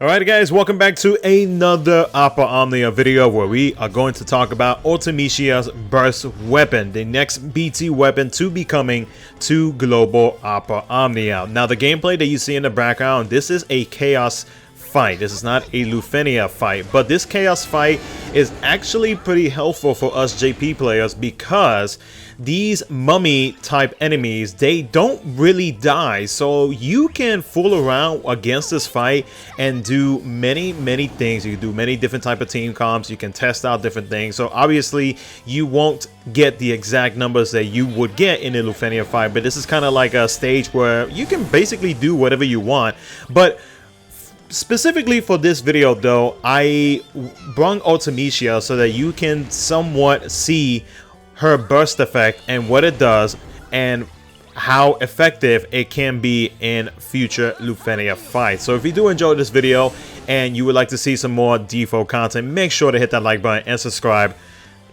Alright guys, welcome back to another Opera Omnia video where we are going to talk about Ultimecia's burst weapon, the next BT weapon to be coming to Global Opera Omnia. Now the gameplay that you see in the background, this is a chaos fight. This is not a Ultimecia fight, but this chaos fight is actually pretty helpful for us JP players because these mummy type enemies, they don't really die, so you can fool around against this fight and do many things. You can do many different type of team comps, you can test out different things. So obviously you won't get the exact numbers that you would get in a Ultimecia fight, but this is kind of like a stage where you can basically do whatever you want. But specifically for this video though, I brought Ultimecia so that you can somewhat see her burst effect and what it does and how effective it can be in future Ultimecia fights. So if you do enjoy this video and you would like to see some more DFFOO content, make sure to hit that like button and subscribe.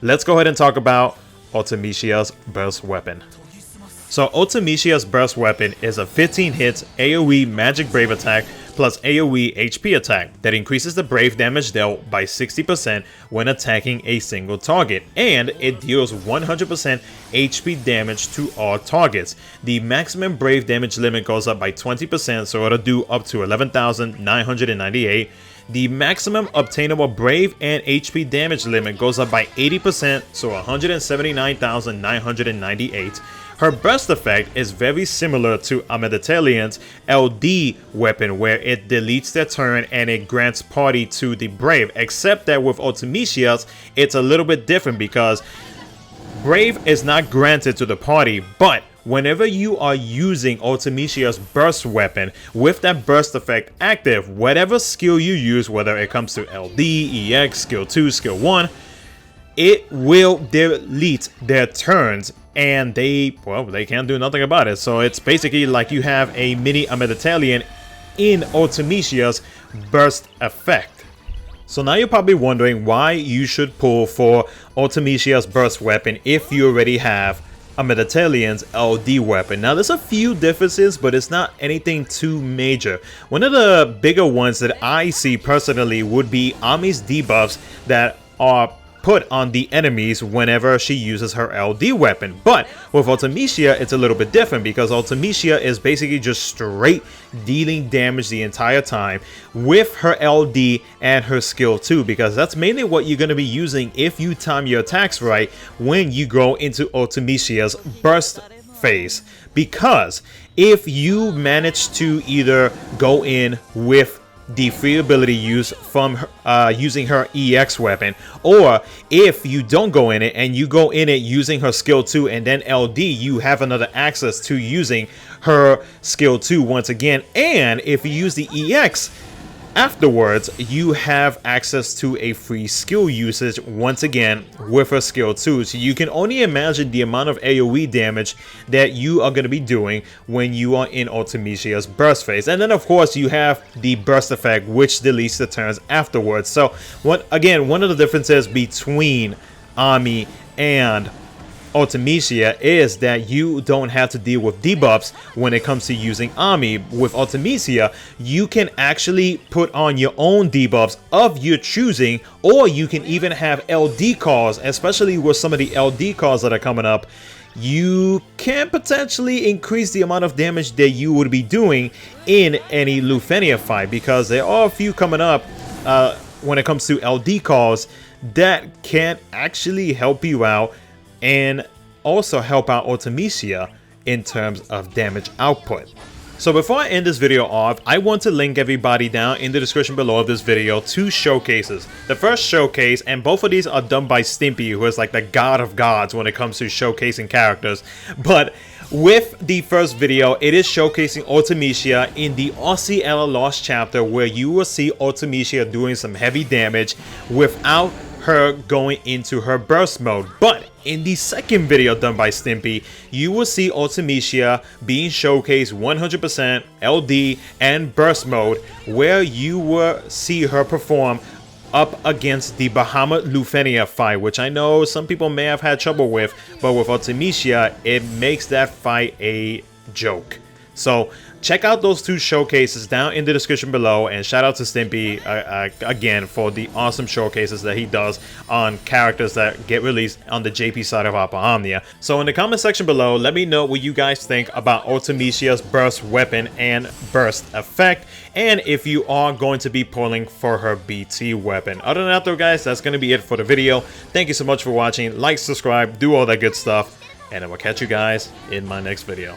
Let's go ahead and talk about Ultimecia's burst weapon. So Ultimecia's burst weapon is a 15 hits AoE magic brave attack plus AoE HP attack that increases the brave damage dealt by 60% when attacking a single target, and it deals 100% HP damage to all targets. The maximum brave damage limit goes up by 20%, so it'll do up to 11,998. The maximum obtainable brave and HP damage limit goes up by 80%, so 179,998. Her burst effect is very similar to Ameditalian's LD weapon, where it deletes their turn and it grants party to the brave, except that with Ultimecia's it's a little bit different because brave is not granted to the party, but whenever you are using Ultimecia's burst weapon with that burst effect active, whatever skill you use, whether it comes to LD, EX, skill 2, skill 1, it will delete their turns and they can't do nothing about it. So it's basically like you have a mini Ameditalian in Ultimecia's burst effect. So now you're probably wondering why you should pull for Ultimecia's burst weapon if you already have Ameditalian's LD weapon. Now there's a few differences, but it's not anything too major. One of the bigger ones that I see personally would be Ami's debuffs that are put on the enemies whenever she uses her LD weapon. But with Ultimecia it's a little bit different because Ultimecia is basically just straight dealing damage the entire time with her LD and her skill 2, because that's mainly what you're going to be using if you time your attacks right when you go into Ultimecia's burst phase. Because if you manage to either go in with the free ability use from using her EX weapon, or if you don't go in it and you go in it using her skill 2 and then LD, you have another access to using her skill 2 once again. And if you use the EX afterwards, you have access to a free skill usage once again with her skill 2. So you can only imagine the amount of AoE damage that you are going to be doing when you are in Ultimecia's burst phase. And then of course you have the burst effect, which deletes the turns afterwards. So one of the differences between Ami and Ultimecia is that you don't have to deal with debuffs when it comes to using Ami. With Ultimecia, you can actually put on your own debuffs of your choosing, or you can even have LD calls, especially with some of the LD calls that are coming up. You can potentially increase the amount of damage that you would be doing in any Ultimecia fight, because there are a few coming up when it comes to LD calls that can actually help you out and also help out Ultimecia in terms of damage output. So before I end this video off, I want to link everybody down in the description below of this video to showcases. The first showcase, and both of these are done by Stimpy, who is like the god of gods when it comes to showcasing characters. But with the first video, it is showcasing Ultimecia in the Aussie Ella Lost chapter, where you will see Ultimecia doing some heavy damage without her going into her burst mode. But in the second video done by Stimpy, you will see Ultimecia being showcased 100% LD and burst mode, where you will see her perform up against the Bahamut Ultimecia fight, which I know some people may have had trouble with, but with Ultimecia it makes that fight a joke. So check out those 2 showcases down in the description below, and shout out to Stimpy again for the awesome showcases that he does on characters that get released on the JP side of Opera Omnia. So in the comment section below, let me know what you guys think about Ultimecia's burst weapon and burst effect, and if you are going to be pulling for her BT weapon. Other than that though guys, that's going to be it for the video. Thank you so much for watching. Like, subscribe, do all that good stuff, and I will catch you guys in my next video.